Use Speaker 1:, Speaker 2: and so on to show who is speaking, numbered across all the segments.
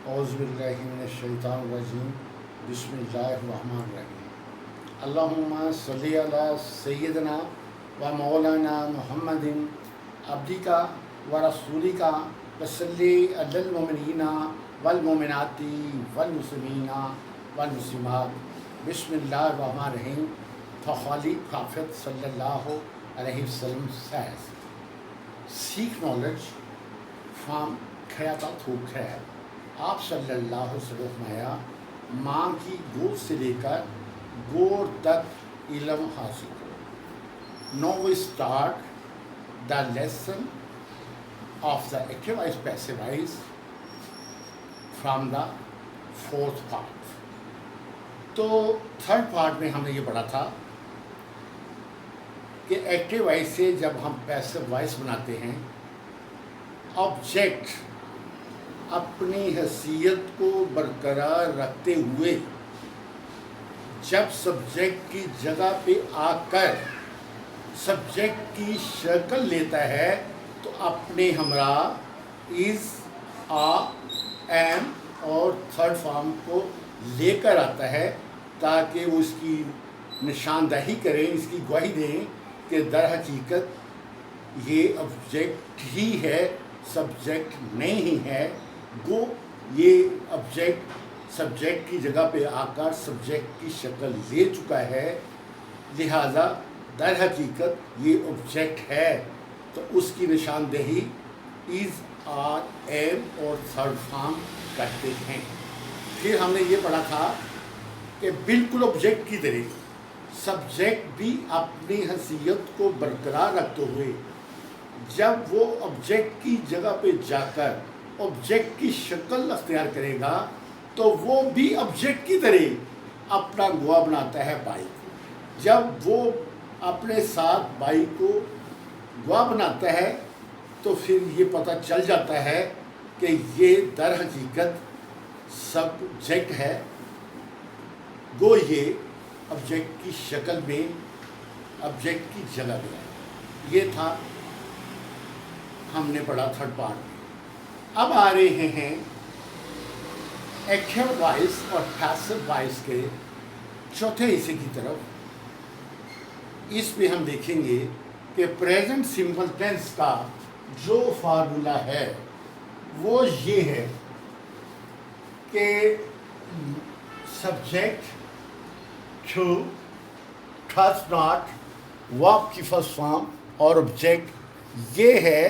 Speaker 1: औज़ुबिल्लाहिमिनश्शैतानिर्रजीम बिस्मिल्लाहिर्रहमानिर्रहीम अल्लाहुम्मा सल्लि अला सय्यिदना व मौलाना मुहम्मदिन अब्दिका व रसूलिका वसल्लि अलल मुमिनीना वल मुमिनाती वल मुस्लिमीना वल मुस्लिमात बिस्मिल्लाहिर्रहमानिर्रहीम. The Holy Prophet sallallahu alaihi wasallam says, seek knowledge from खैर थू खैर. आप सल्लल्लाहु अलैहि वसल्लम फरमाया, माँ की गोद से लेकर गोर तक इल्म हासिल करो. Now we start the lesson of the active voice passive voice from the fourth part. तो थर्ड पार्ट में हमने ये पढ़ा था कि एक्टिव वॉइस से जब हम पैसिव वॉइस बनाते हैं, ऑब्जेक्ट अपनी हैसियत को बरकरार रखते हुए जब सब्जेक्ट की जगह पे आकर सब्जेक्ट की शक्ल लेता है तो अपने हमरा इज़, आ, एम और थर्ड फॉर्म को लेकर आता है ताकि वो इसकी निशानदही करें, इसकी गवाही दें कि दर हकीकत ये ऑब्जेक्ट ही है, सब्जेक्ट नहीं है. गो ये ऑब्जेक्ट सब्जेक्ट की जगह पे आकर सब्जेक्ट की शक्ल ले चुका है, लिहाजा दर हकीकत ये ऑब्जेक्ट है. तो उसकी निशानदेही इज़, आर, एम और थर्ड फॉर्म करते हैं. फिर हमने ये पढ़ा था कि बिल्कुल ऑब्जेक्ट की तरह सब्जेक्ट भी अपनी हैसियत को बरकरार रखते हुए जब वो ऑब्जेक्ट की जगह पे जाकर ऑब्जेक्ट की शक्ल अख्तियार करेगा तो वो भी ऑब्जेक्ट की तरह अपना गवाह बनाता है बाई को. जब वो अपने साथ बाई को गवाह बनाता है तो फिर ये पता चल जाता है कि ये दर हकीकत सब्जेक्ट है. गो ये ऑब्जेक्ट की शक्ल में ऑब्जेक्ट की जगह में है. ये था हमने पढ़ा थर्ड पार्ट में. अब आ रहे हैं एक्टिव वॉइस और पैसिव वॉइस के चौथे हिस्से की तरफ. इसमें हम देखेंगे कि प्रेजेंट सिंपल टेंस का जो फार्मूला है वो ये है कि subject to trust not verb की फर्स्ट फॉर्म और ऑब्जेक्ट ये है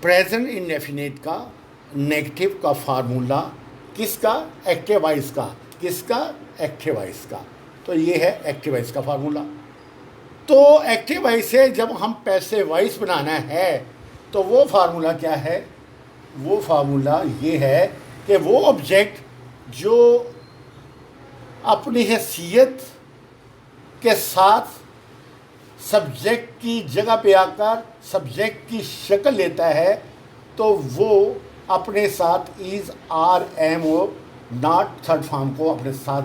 Speaker 1: प्रेजेंट इंडेफिनिट का नेगेटिव का फार्मूला. किसका? एक्टिव वॉइस का. किसका? एक्टिव वॉइस का. तो ये है एक्टिव वॉइस का फार्मूला. तो एक्टिव वॉइस से जब हम पैसिव वॉइस बनाना है तो वो फार्मूला क्या है? वो फार्मूला ये है कि वो ऑब्जेक्ट जो अपनी हैसियत के साथ सब्जेक्ट की जगह पे आकर सब्जेक्ट की शक्ल लेता है तो वो अपने साथ इज़, आर, एम और नॉट थर्ड फॉर्म को अपने साथ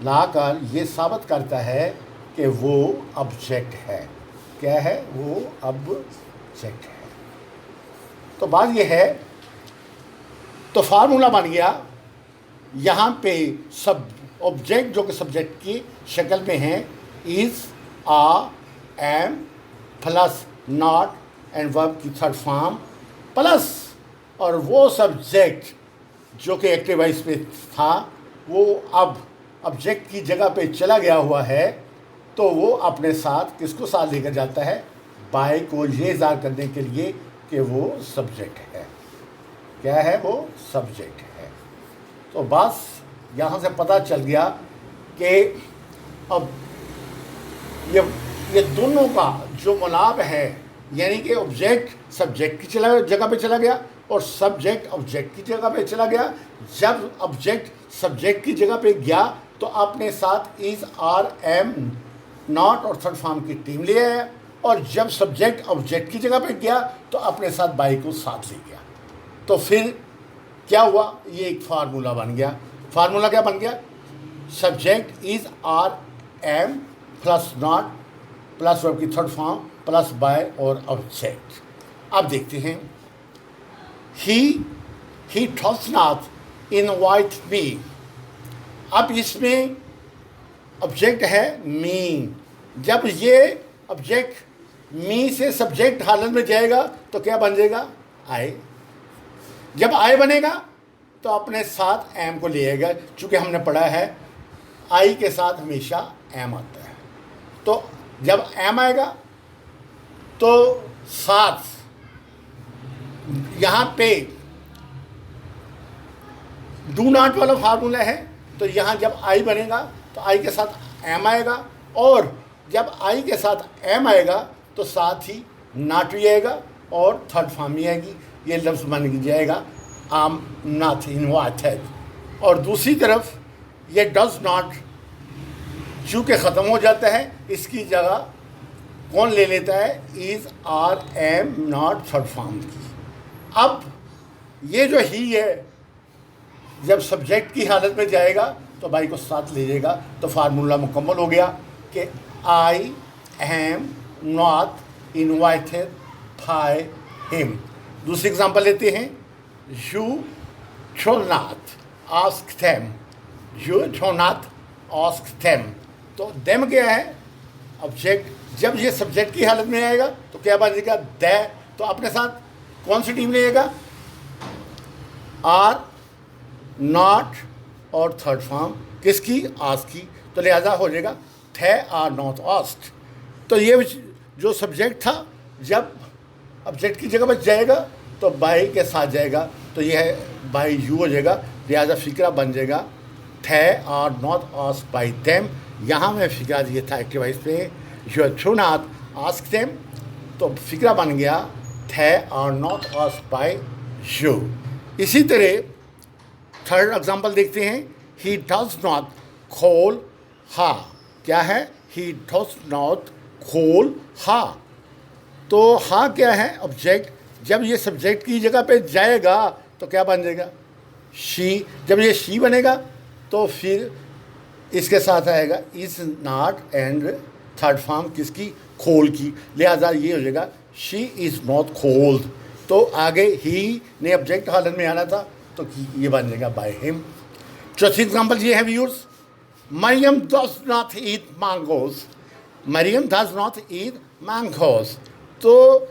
Speaker 1: लाकर ये साबित करता है कि वो ऑब्जेक्ट है. क्या है? वो ऑब्जेक्ट है. तो बात ये है, तो फार्मूला बन गया यहाँ पे सब ऑब्जेक्ट जो कि सब्जेक्ट की शक्ल में है is, are, am plus not and verb की थर्ड फॉर्म प्लस और वो सब्जेक्ट जो कि एक्टिव वॉइस पे था वो अब ऑब्जेक्ट की जगह पे चला गया हुआ है तो वो अपने साथ किसको साथ लेकर जाता है? बाय को ये इज़हार करने के लिए कि वो सब्जेक्ट है. क्या है? वो सब्जेक्ट है. तो बस यहाँ से पता चल गया कि अब ये दोनों का जो मुनाब है यानी कि ऑब्जेक्ट सब्जेक्ट की जगह पे चला गया और सब्जेक्ट ऑब्जेक्ट की जगह पे चला गया. जब ऑब्जेक्ट सब्जेक्ट की जगह पे गया तो अपने साथ इज़, आर, एम, नॉट और थर्ड फॉर्म की टीम ले आया और जब सब्जेक्ट ऑब्जेक्ट की जगह पे गया तो अपने साथ बाई को साथ ले गया. तो फिर क्या हुआ? ये एक फार्मूला बन गया. फार्मूला क्या बन गया? Subject is, are, am plus not plus verb की थर्ड फॉर्म प्लस बाय और ऑब्जेक्ट. अब देखते हैं ही ही does not invite me। अब इसमें ऑब्जेक्ट है मी। जब ये ऑब्जेक्ट मी से सब्जेक्ट हालत में जाएगा तो क्या बन जाएगा? आई। जब आई बनेगा तो अपने साथ एम को ले आएगा, चूँकि हमने पढ़ा है आई के साथ हमेशा एम आता है। तो जब एम आएगा तो साथ यहाँ पे डू नॉट वाला फार्मूला है, तो यहाँ जब आई बनेगा तो आई के साथ एम आएगा, और जब आई के साथ एम आएगा तो साथ ही नॉट भी आएगा और थर्ड फॉर्म भी आएगी। ये लफ्ज़ बन जाएगा आम नॉट इनवाइटेड। और दूसरी तरफ ये डज नॉट चूँकि ख़त्म हो जाता है, इसकी जगह कौन ले लेता है? Is, are, am, not third form की। अब ये जो ही है जब सब्जेक्ट की हालत में जाएगा तो बाई को साथ ले जाएगा, तो फार्मूला मुकम्मल हो गया कि I am not invited by him. दूसरी एग्जांपल लेते हैं, you show not ask them, you show not ask them. तो देम क्या है? ऑब्जेक्ट। जब ये सब्जेक्ट की हालत में आएगा तो क्या बनेगा? द। तो अपने साथ कौन सी टीम लेगा? आर, नॉट और थर्ड फॉर्म किसकी? आस्क की। तो लिहाजा हो जाएगा थे आर नॉट आस्क्ड। तो ये जो सब्जेक्ट था जब ऑब्जेक्ट की जगह पर जाएगा तो बाई के साथ जाएगा, तो ये है बाई यू हो जाएगा। लिहाजा फिक्रा बन जाएगा they are not asked by them. यहाँ में फिक्रा ये था एक्टिवाइज पे, you show not ask them, तो फिक्रा बन गया they are not asked by you. इसी तरह थर्ड एग्जाम्पल देखते हैं, ही डज नॉट खोल हा। क्या है? ही डज नॉट खोल हा। तो हा क्या है? ऑब्जेक्ट। जब ये सब्जेक्ट की जगह पे जाएगा तो क्या बन जाएगा? शी। जब ये शी बनेगा तो फिर इसके साथ आएगा is not and third form किसकी? खोल की। लिहाजा ये हो जाएगा शी इज़ नॉट खोल्ड। तो आगे ही ने ऑब्जेक्ट हालत में आना था, तो ये बन जाएगा बाय हिम। चौथी एग्जाम्पल ये है viewers, Mariam does not eat mangoes. Mariam does not eat mangoes. तो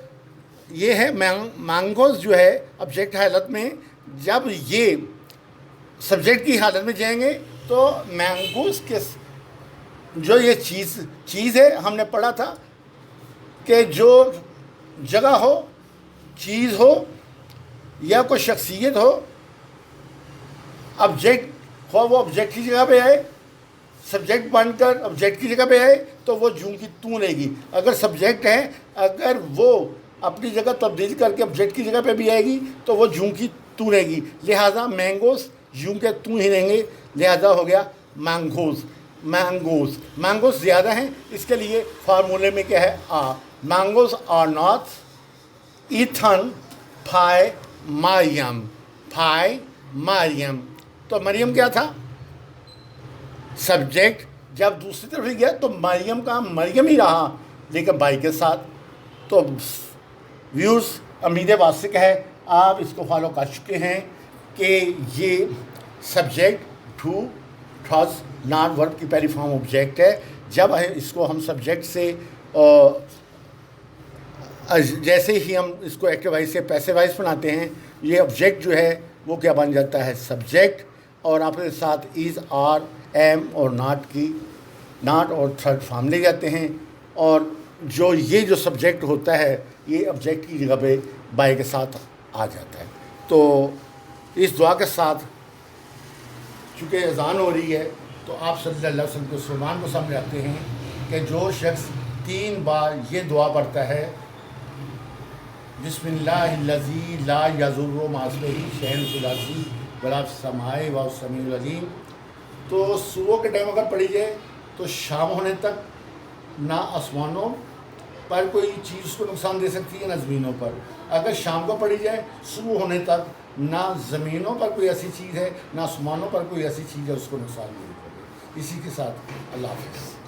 Speaker 1: ये है मैंगोज जो है ऑब्जेक्ट हालत में, जब ये सब्जेक्ट की हालत में जाएंगे तो मैंगोज के जो ये चीज़ है, हमने पढ़ा था कि जो जगह हो, चीज़ हो या कोई शख्सियत हो, ऑब्जेक्ट हो, वो ऑब्जेक्ट की जगह पे आए, सब्जेक्ट बनकर ऑब्जेक्ट की जगह पे आए तो वो जूं की तू रहेगी। अगर सब्जेक्ट है, अगर वो अपनी जगह तब्दील करके ऑब्जेक्ट की जगह पे भी आएगी तो वो जूं की तू रहेगी। लिहाजा मैंगोज यूं के तू ही रहेंगे, लिहाजा हो गया मैंगोज। मैंगोज मैंगोज ज़्यादा हैं, इसके लिए फार्मूले में क्या है? आ। Mangoes are not eaten by Maryam. By Maryam. तो मरियम क्या था? सब्जेक्ट। जब दूसरी तरफ गया तो मरियम का मरियम ही रहा, लेकिन बाई के साथ। तो व्यूज़ उम्मीद वासिक है आप इसको फॉलो कर चुके हैं कि ये subject to does not verb की पहली फॉर्म ऑब्जेक्ट है। जब इसको हम सब्जेक्ट से जैसे ही हम इसको एक्टिवाइज से पैसिवाइज बनाते हैं, ये ऑब्जेक्ट जो है वो क्या बन जाता है? सब्जेक्ट। और आपके साथ इज़, आर, एम और नॉट की नॉट और थर्ड फॉर्म ले जाते हैं, और जो ये जो सब्जेक्ट होता है ये ऑब्जेक्ट की जगह पे बाय के साथ आ जाता है। तो इस दुआ के साथ चूँकि अज़ान हो रही है तो आप सल्लल्लाहु अलैहि वसल्लम के फरमान को सामने रखते हैं कि जो शख्स 3 बार ये दुआ पढ़ता है, बिस्मिल्लाहिल्लज़ी ला यज़ुर्रु मास्मिही शैअन फ़िल अर्ज़ि वला फ़िस समाई व समीउल अलीम, तो सुबह के टाइम अगर पढ़ी जाए तो शाम होने तक ना आसमानों पर कोई चीज़ उसको नुकसान दे सकती है ना ज़मीनों पर। अगर शाम को पढ़ी जाए सुबह होने तक ना ज़मीनों पर कोई ऐसी चीज़ है ना आसमानों पर कोई ऐसी चीज़ है उसको नुकसान नहीं पड़े। इसी के साथ अल्लाह हाफ़िज़।